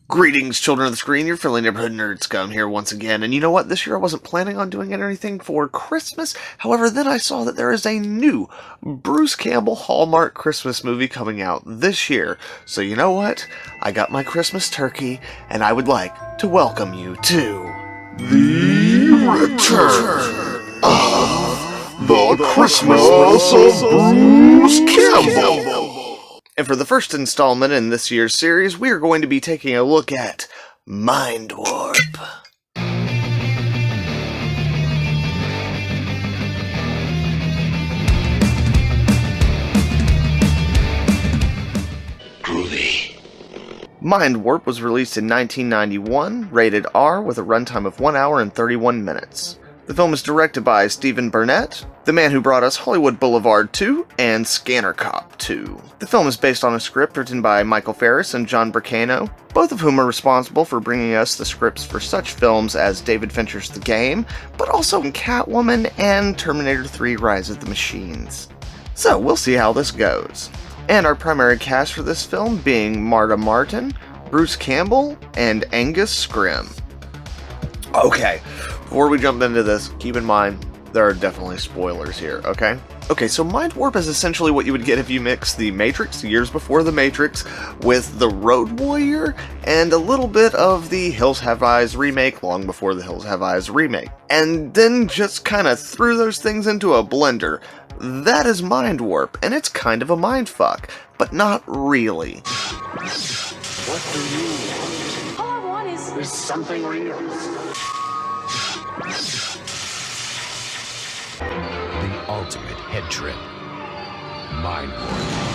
Greetings, children of the screen, your Philly neighborhood nerd scum here once again, and you know what, this year I wasn't planning on doing anything for Christmas, however then I saw that there is a new Bruce Campbell Hallmark Christmas movie coming out this year, so you know what, I got my Christmas turkey, and I would like to welcome you to the return of the Christmas of Bruce Campbell. And for the first installment in this year's series, we are going to be taking a look at Mindwarp. Groovy. Mindwarp was released in 1991, rated R, with a runtime of 1 hour and 31 minutes. The film is directed by Stephen Burnett, the man who brought us Hollywood Boulevard 2 and Scanner Cop 2. The film is based on a script written by Michael Ferris and John Bricano, both of whom are responsible for bringing us the scripts for such films as David Fincher's The Game, but also Catwoman and Terminator 3 Rise of the Machines. So we'll see how this goes. And our primary cast for this film being Marta Martin, Bruce Campbell, and Angus Scrimm. Okay, before we jump into this, keep in mind, there are definitely spoilers here, okay? Okay, so Mindwarp is essentially what you would get if you mix The Matrix, years before The Matrix, with The Road Warrior, and a little bit of the Hills Have Eyes remake long before the Hills Have Eyes remake. And then just kind of threw those things into a blender. That is Mindwarp, and it's kind of a mindfuck, but not really. What do you want? All I want is something real. The ultimate head trip. Mindwarp.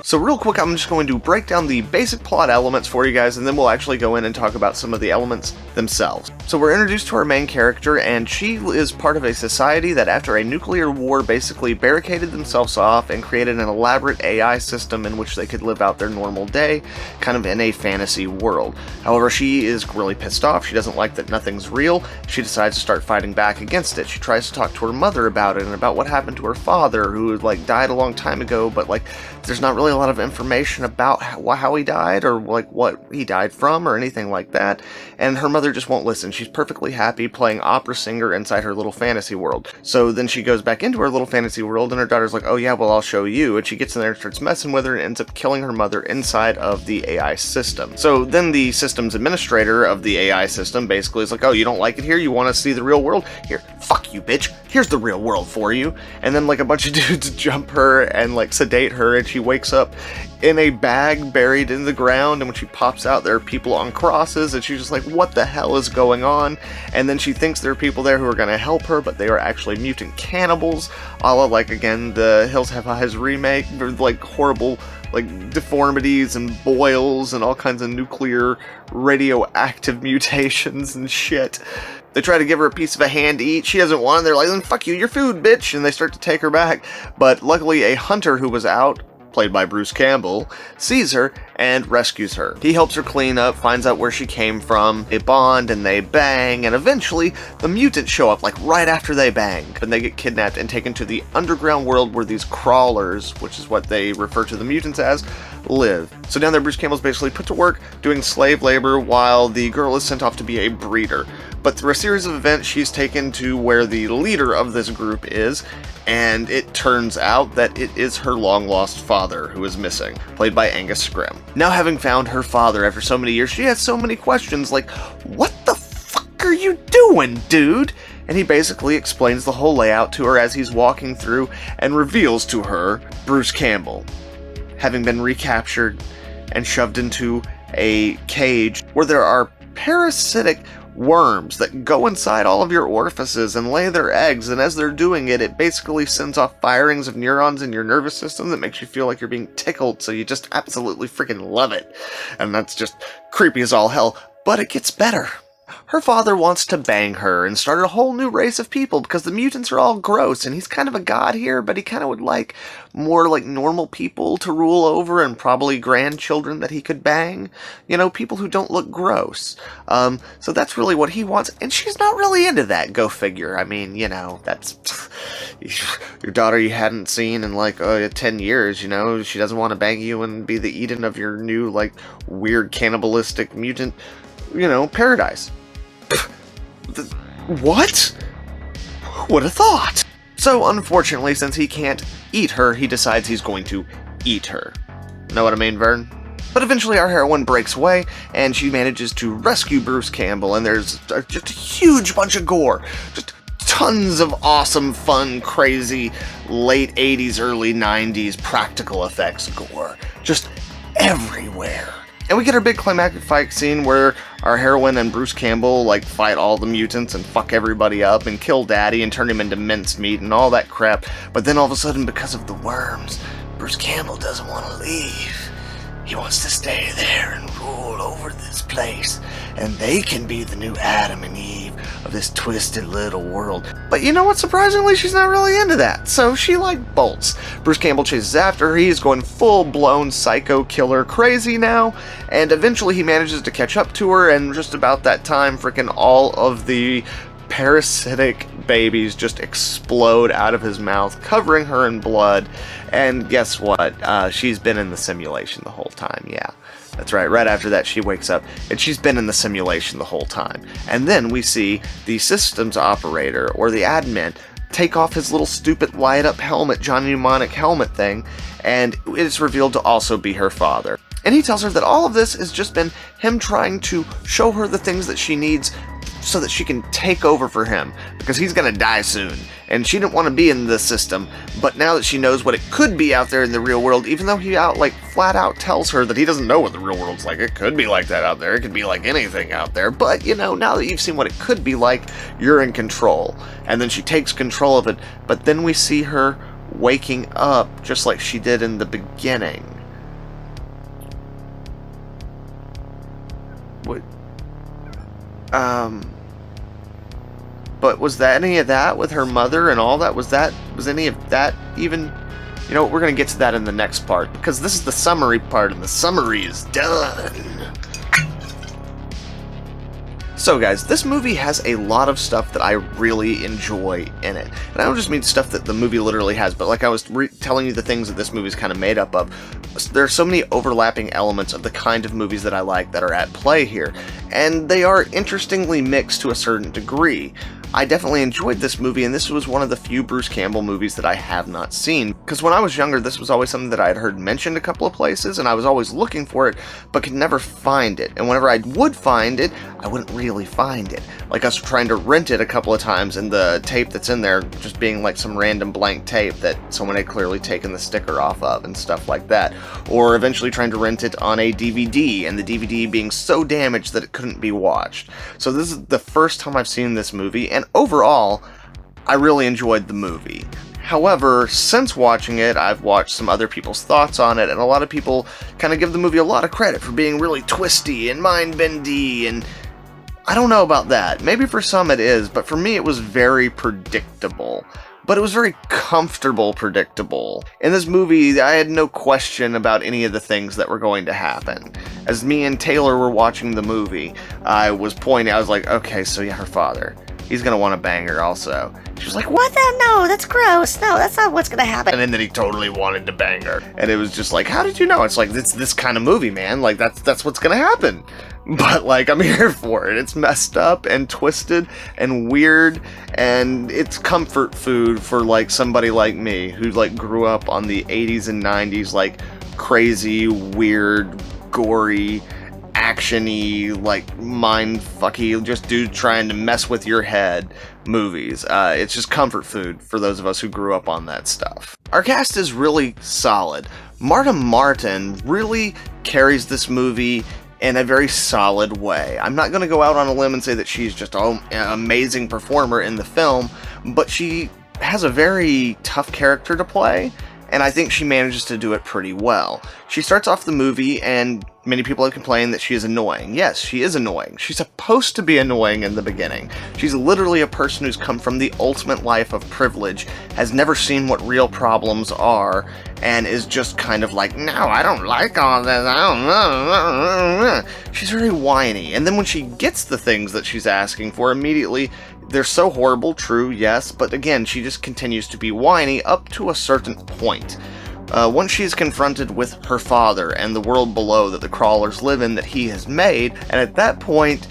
So real quick, I'm just going to break down the basic plot elements for you guys, and then we'll actually go in and talk about some of the elements themselves. So we're introduced to our main character, and she is part of a society that after a nuclear war basically barricaded themselves off and created an elaborate AI system in which they could live out their normal day, kind of in a fantasy world. However, she is really pissed off. She doesn't like that nothing's real. She decides to start fighting back against it. She tries to talk to her mother about it and about what happened to her father, who died a long time ago, but there's not really a lot of information about how he died or what he died from or anything like that, and her mother just won't listen. She's perfectly happy playing opera singer inside her little fantasy world. So then she goes back into her little fantasy world, and her daughter's like, oh yeah, well I'll show you, and she gets in there and starts messing with her and ends up killing her mother inside of the AI system. So then the systems administrator of the AI system basically is like, oh, you don't like it here? You want to see the real world? Here, fuck you, bitch. Here's the real world for you. And then a bunch of dudes jump her and sedate her, and she wakes up in a bag buried in the ground, and when she pops out there are people on crosses, and she's just like, what the hell is going on? And then she thinks there are people there who are going to help her, but they are actually mutant cannibals, a la again the Hills Have Eyes remake, horrible deformities and boils and all kinds of nuclear radioactive mutations and shit. They try to give her a piece of a hand to eat. She doesn't want it. They're like, then fuck you, your food, bitch. And they start to take her back. But luckily a hunter who was out, played by Bruce Campbell, sees her and rescues her. He helps her clean up, finds out where she came from, they bond and they bang, and eventually the mutants show up right after they bang, and they get kidnapped and taken to the underground world where these crawlers, which is what they refer to the mutants as, live. So down there Bruce Campbell's basically put to work doing slave labor while the girl is sent off to be a breeder. But through a series of events, she's taken to where the leader of this group is, and it turns out that it is her long-lost father who is missing, played by Angus Scrimm. Now, having found her father after so many years, she has so many questions like, what the fuck are you doing, dude? And he basically explains the whole layout to her as he's walking through and reveals to her Bruce Campbell, having been recaptured and shoved into a cage where there are parasitic worms that go inside all of your orifices and lay their eggs, and as they're doing it, it basically sends off firings of neurons in your nervous system that makes you feel like you're being tickled, so you just absolutely freaking love it. And that's just creepy as all hell, but it gets better. Her father wants to bang her and start a whole new race of people because the mutants are all gross, and he's kind of a god here, but he kind of would like more like normal people to rule over and probably grandchildren that he could bang. You know, people who don't look gross. So that's really what he wants, and she's not really into that, go figure. I mean, you know, that's your daughter you hadn't seen in like 10 years, you know, she doesn't want to bang you and be the Eden of your new like weird cannibalistic mutant, you know, paradise. What? Who would have thought? So, unfortunately, since he can't eat her, he decides he's going to eat her. Know what I mean, Vern? But eventually our heroine breaks away, and she manages to rescue Bruce Campbell, and there's just a huge bunch of gore. Just tons of awesome, fun, crazy, late 80s, early 90s practical effects gore. Just everywhere. And we get our big climactic fight scene where our heroine and Bruce Campbell like fight all the mutants and fuck everybody up and kill Daddy and turn him into mincemeat and all that crap. But then all of a sudden, because of the worms, Bruce Campbell doesn't want to leave. He wants to stay there and rule over this place, and they can be the new Adam and Eve of this twisted little world. But you know what? Surprisingly, she's not really into that, so she like bolts. Bruce Campbell chases after her. He's going full-blown psycho killer crazy now, and eventually he manages to catch up to her, and just about that time, frickin' all of the parasitic babies just explode out of his mouth, covering her in blood. And guess what? She's been in the simulation the whole time. Yeah, that's right. Right after that, she wakes up, and she's been in the simulation the whole time. And then we see the systems operator, or the admin, take off his little stupid light-up helmet, Johnny Mnemonic helmet thing, and it is revealed to also be her father. And he tells her that all of this has just been him trying to show her the things that she needs so that she can take over for him, because he's gonna die soon, and she didn't want to be in this system, but now that she knows what it could be out there in the real world, even though he flat out tells her that he doesn't know what the real world's like, it could be like that out there, it could be like anything out there, but you know, now that you've seen what it could be like, you're in control. And then she takes control of it, but then we see her waking up just like she did in the beginning. What? But was that any of that with her mother and all that? Was any of that even? You know, we're going to get to that in the next part, because this is the summary part, and the summary is done. So guys, this movie has a lot of stuff that I really enjoy in it. And I don't just mean stuff that the movie literally has, but like I was telling you the things that this movie's kind of made up of. There are so many overlapping elements of the kind of movies that I like that are at play here. And they are interestingly mixed to a certain degree. I definitely enjoyed this movie, and this was one of the few Bruce Campbell movies that I have not seen. Because when I was younger, this was always something that I had heard mentioned a couple of places, and I was always looking for it, but could never find it. And whenever I would find it, I wouldn't really find it. Like us trying to rent it a couple of times, and the tape that's in there just being like some random blank tape that someone had clearly taken the sticker off of, and stuff like that. Or eventually trying to rent it on a DVD, and the DVD being so damaged that it couldn't be watched. So this is the first time I've seen this movie, and overall, I really enjoyed the movie. However, since watching it, I've watched some other people's thoughts on it, and a lot of people kind of give the movie a lot of credit for being really twisty and mind-bendy, and I don't know about that. Maybe for some it is, but for me it was very predictable. But it was very comfortable predictable. In this movie, I had no question about any of the things that were going to happen. As me and Taylor were watching the movie, I was like, okay, so yeah, her father. He's gonna want to bang her also. She was like, what? No, that's gross. No, that's not what's gonna happen. And then he totally wanted to bang her. And it was just like, how did you know? It's like, it's this kind of movie, man. Like, that's what's gonna happen. But, like, I'm here for it. It's messed up and twisted and weird, and it's comfort food for, like, somebody like me who, like, grew up on the 80s and 90s, like, crazy, weird, gory, action-y, like, mind-fucky, just dude trying to mess with your head movies. It's just comfort food for those of us who grew up on that stuff. Our cast is really solid. Marta Martin really carries this movie in a very solid way. I'm not going to go out on a limb and say that she's just an amazing performer in the film, but she has a very tough character to play, and I think she manages to do it pretty well. She starts off the movie, and many people have complained that she is annoying. Yes, she is annoying. She's supposed to be annoying in the beginning. She's literally a person who's come from the ultimate life of privilege, has never seen what real problems are, and is just kind of like, no, I don't like all this, I don't know. She's very whiny, and then when she gets the things that she's asking for, immediately, they're so horrible, true, yes, but again, she just continues to be whiny up to a certain point. Once she is confronted with her father and the world below that the crawlers live in that he has made, and at that point,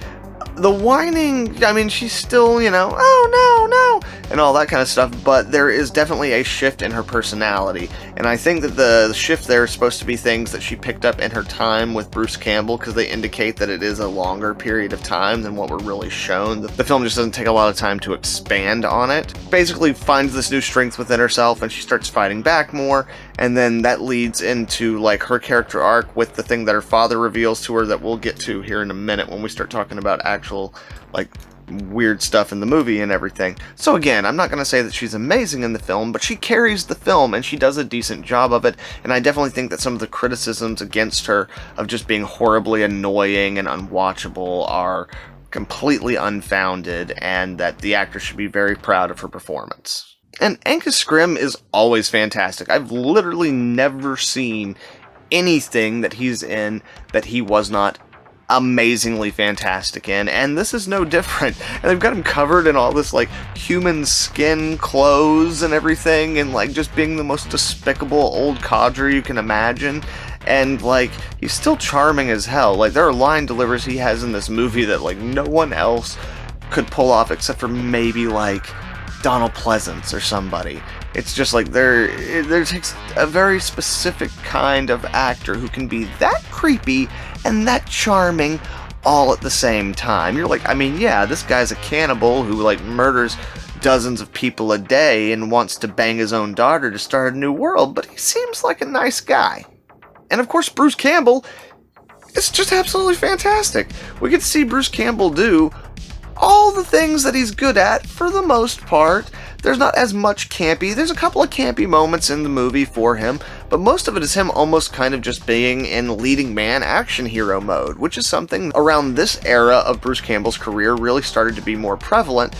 the whining, I mean, she's still, you know, oh no, and all that kind of stuff, but there is definitely a shift in her personality, and I think that the shift there is supposed to be things that she picked up in her time with Bruce Campbell, because they indicate that it is a longer period of time than what we're really shown. The film just doesn't take a lot of time to expand on it. Basically finds this new strength within herself, and she starts fighting back more, and then that leads into, like, her character arc with the thing that her father reveals to her that we'll get to here in a minute when we start talking about actual, like, weird stuff in the movie and everything. So again, I'm not going to say that she's amazing in the film, but she carries the film and she does a decent job of it, and I definitely think that some of the criticisms against her of just being horribly annoying and unwatchable are completely unfounded, and that the actor should be very proud of her performance. And Angus Scrimm is always fantastic. I've literally never seen anything that he's in that he was not amazingly fantastic in, and this is no different. And they've got him covered in all this, like, human skin clothes and everything, and, like, just being the most despicable old codger you can imagine, and, like, he's still charming as hell. Like, there are line deliveries he has in this movie that, like, no one else could pull off except for maybe, like, Donald Pleasance or somebody. It's just like there takes a very specific kind of actor who can be that creepy and that charming all at the same time. You're like, I mean, yeah, this guy's a cannibal who, like, murders dozens of people a day and wants to bang his own daughter to start a new world, but he seems like a nice guy. And of course, Bruce Campbell is just absolutely fantastic. We get to see Bruce Campbell do all the things that he's good at for the most part. There's not as much campy. There's a couple of campy moments in the movie for him, but most of it is him almost kind of just being in leading man action hero mode, which is something around this era of Bruce Campbell's career really started to be more prevalent,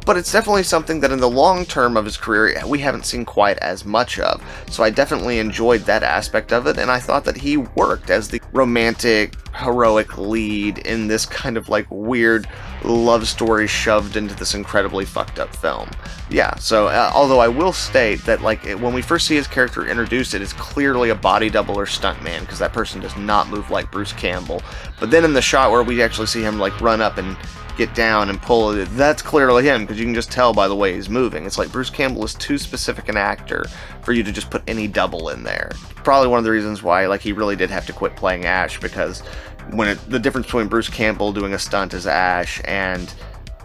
but it's definitely something that in the long term of his career we haven't seen quite as much of. So I definitely enjoyed that aspect of it, and I thought that he worked as the romantic, heroic lead in this kind of, like, weird love story shoved into this incredibly fucked up film. Yeah, so although I will state that, like, when we first see his character introduced, it is clearly a body double or stuntman, because that person does not move like Bruce Campbell. But then in the shot where we actually see him, like, run up and get down and pull it, that's clearly him, because you can just tell by the way he's moving. It's like Bruce Campbell is too specific an actor for you to just put any double in there. Probably one of the reasons why, like, he really did have to quit playing Ash, because when the difference between Bruce Campbell doing a stunt as Ash and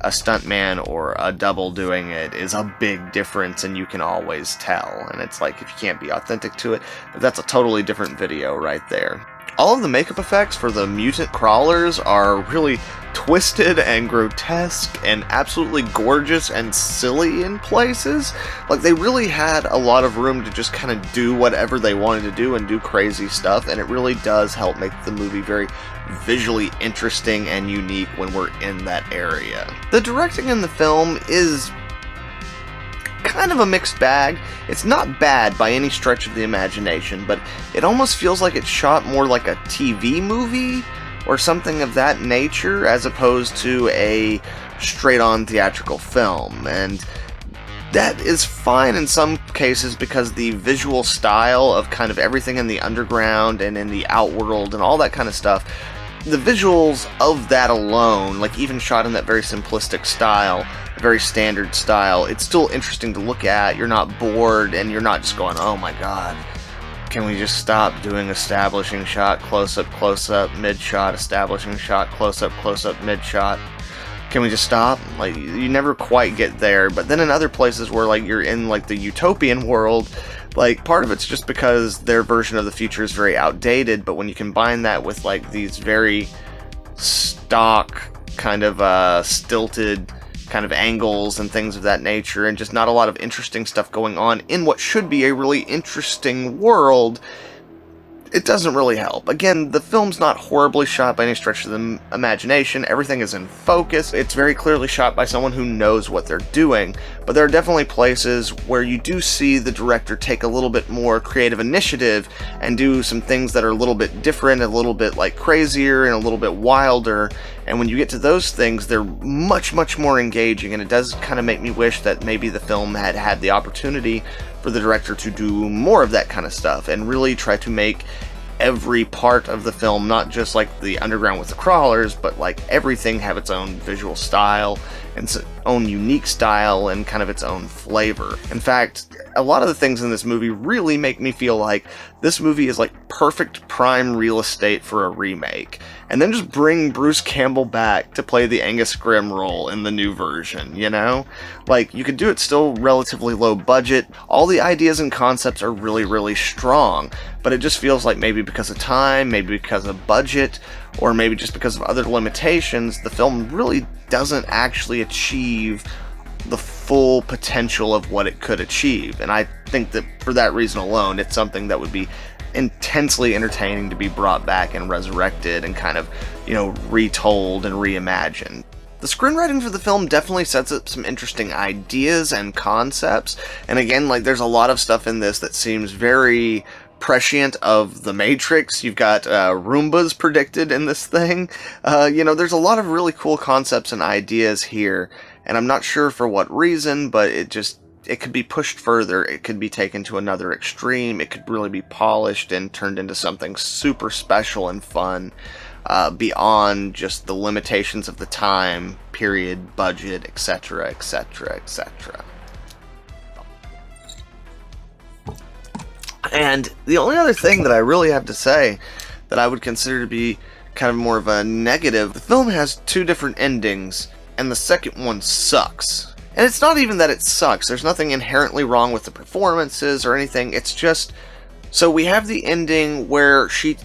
a stuntman or a double doing it is a big difference, and you can always tell. And it's like, if you can't be authentic to it, but that's a totally different video right there. All of the makeup effects for the mutant crawlers are really twisted and grotesque and absolutely gorgeous and silly in places. Like, they really had a lot of room to just kind of do whatever they wanted to do and do crazy stuff, and it really does help make the movie very visually interesting and unique when we're in that area. The directing in the film is kind of a mixed bag. It's not bad by any stretch of the imagination, but it almost feels like it's shot more like a TV movie or something of that nature as opposed to a straight-on theatrical film. And that is fine in some cases, because the visual style of kind of everything in the underground and in the outworld and all that kind of stuff, the visuals of that alone, like, even shot in that very simplistic style, very standard style, it's still interesting to look at. You're not bored, and you're not just going, oh my god, can we just stop doing establishing shot, close-up, mid-shot, establishing shot, close-up, mid-shot? Can we just stop? Like, you never quite get there. But then in other places where, like, you're in, like, the utopian world, like, part of it's just because their version of the future is very outdated, but when you combine that with, like, these very stock, kind of, stilted kind of angles and things of that nature, and just not a lot of interesting stuff going on in what should be a really interesting world, it doesn't really help. Again, the film's not horribly shot by any stretch of the imagination. Everything is in focus. It's very clearly shot by someone who knows what they're doing, but there are definitely places where you do see the director take a little bit more creative initiative and do some things that are a little bit different, a little bit like crazier and a little bit wilder. And when you get to those things, they're much, much more engaging, and it does kind of make me wish that maybe the film had had the opportunity for the director to do more of that kind of stuff and really try to make every part of the film, not just like the underground with the crawlers, but like everything have its own visual style and its own unique style and kind of its own flavor. In fact, a lot of the things in this movie really make me feel like this movie is like perfect prime real estate for a remake. And then just bring Bruce Campbell back to play the Angus Scrimm role in the new version, you know? Like, you could do it still relatively low budget. All the ideas and concepts are really, really strong, but it just feels like maybe because of time, maybe because of budget, or maybe just because of other limitations, the film really doesn't actually achieve the full potential of what it could achieve. And I think that for that reason alone, it's something that would be intensely entertaining to be brought back and resurrected and kind of, you know, retold and reimagined. The screenwriting for the film definitely sets up some interesting ideas and concepts, and again, like, there's a lot of stuff in this that seems very prescient of The Matrix. You've got Roombas predicted in this thing. You know, there's a lot of really cool concepts and ideas here, and I'm not sure for what reason, but it could be pushed further, it could be taken to another extreme, it could really be polished and turned into something super special and fun, beyond just the limitations of the time, period, budget, etc., etc., etc. And the only other thing that I really have to say that I would consider to be kind of more of a negative, the film has two different endings, and the second one sucks. And it's not even that it sucks, there's nothing inherently wrong with the performances or anything, it's just, so we have the ending where she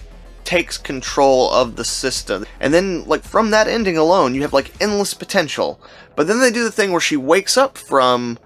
takes control of the system, and then, like, from that ending alone, you have, like, endless potential, but then they do the thing where she wakes up from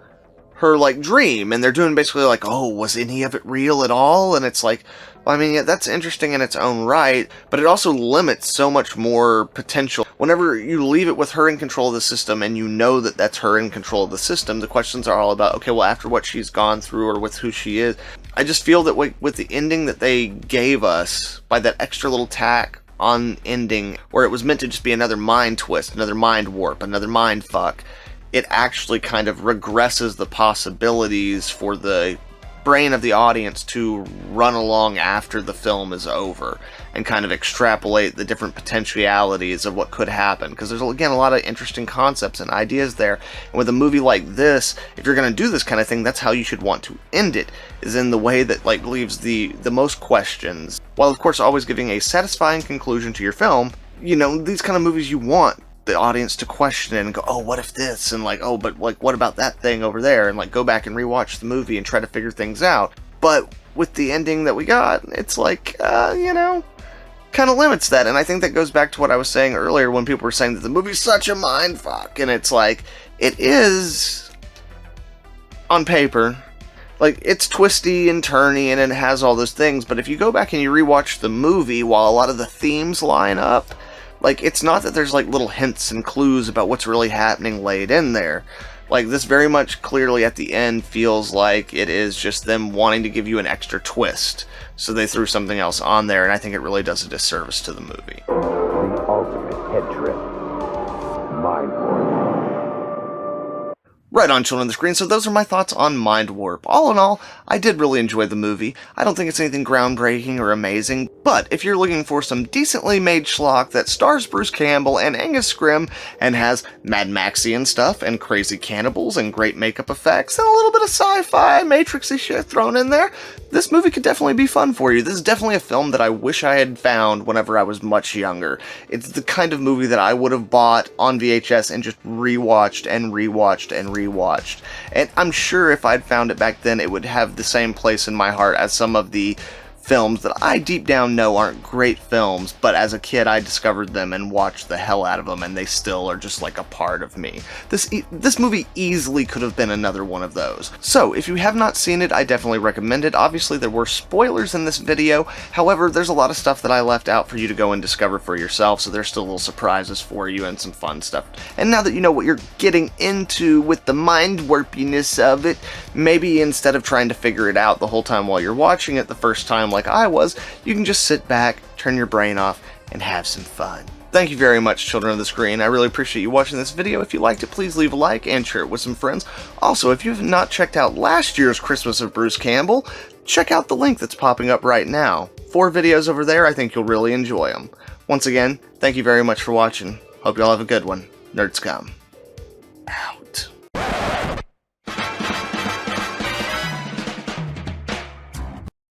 her, like, dream, and they're doing basically like, oh, was any of it real at all? And it's like, well, I mean, yeah, that's interesting in its own right, but it also limits so much more potential. Whenever you leave it with her in control of the system, and you know that that's her in control of the system, the questions are all about, okay, well, after what she's gone through, or with who she is, I just feel that with the ending that they gave us, by that extra little tack on ending, where it was meant to just be another mind twist, another mind warp, another mind fuck, it actually kind of regresses the possibilities for the brain of the audience to run along after the film is over and kind of extrapolate the different potentialities of what could happen, because there's, again, a lot of interesting concepts and ideas there. And with a movie like this, if you're going to do this kind of thing, that's how you should want to end it, is in the way that, like, leaves the most questions, while of course always giving a satisfying conclusion to your film. You know, these kind of movies, you want the audience to question it and go, oh, what if this, and like, oh, but like, what about that thing over there, and like, go back and rewatch the movie and try to figure things out. But with the ending that we got, it's like, you know, kind of limits that. And I think that goes back to what I was saying earlier when people were saying that the movie's such a mindfuck, and it's like, it is on paper. Like, it's twisty and turny and it has all those things, but if you go back and you rewatch the movie, while a lot of the themes line up, like, it's not that there's, like, little hints and clues about what's really happening laid in there. Like, this very much clearly at the end feels like it is just them wanting to give you an extra twist. So they threw something else on there, and I think it really does a disservice to the movie. The ultimate head trip. Mindwarp. Right on, children of the screen, so those are my thoughts on Mindwarp. All in all, I did really enjoy the movie. I don't think it's anything groundbreaking or amazing, but if you're looking for some decently made schlock that stars Bruce Campbell and Angus Scrimm, and has Mad Maxian stuff, and crazy cannibals, and great makeup effects, and a little bit of sci-fi, Matrixy shit thrown in there, this movie could definitely be fun for you. This is definitely a film that I wish I had found whenever I was much younger. It's the kind of movie that I would have bought on VHS and just rewatched and rewatched and rewatched. And I'm sure if I'd found it back then, it would have the same place in my heart as some of the films that I deep down know aren't great films, but as a kid I discovered them and watched the hell out of them, and they still are just like a part of me. This movie easily could have been another one of those. So if you have not seen it, I definitely recommend it. Obviously there were spoilers in this video, however there's a lot of stuff that I left out for you to go and discover for yourself, so there's still little surprises for you and some fun stuff. And now that you know what you're getting into with the mind warpiness of it, maybe instead of trying to figure it out the whole time while you're watching it the first time like I was, you can just sit back, turn your brain off, and have some fun. Thank you very much, children of the screen. I really appreciate you watching this video. If you liked it, please leave a like and share it with some friends. Also, if you have not checked out last year's Christmas of Bruce Campbell, check out the link that's popping up right now. 4 videos over there, I think you'll really enjoy them. Once again, thank you very much for watching. Hope you all have a good one. Nerds come.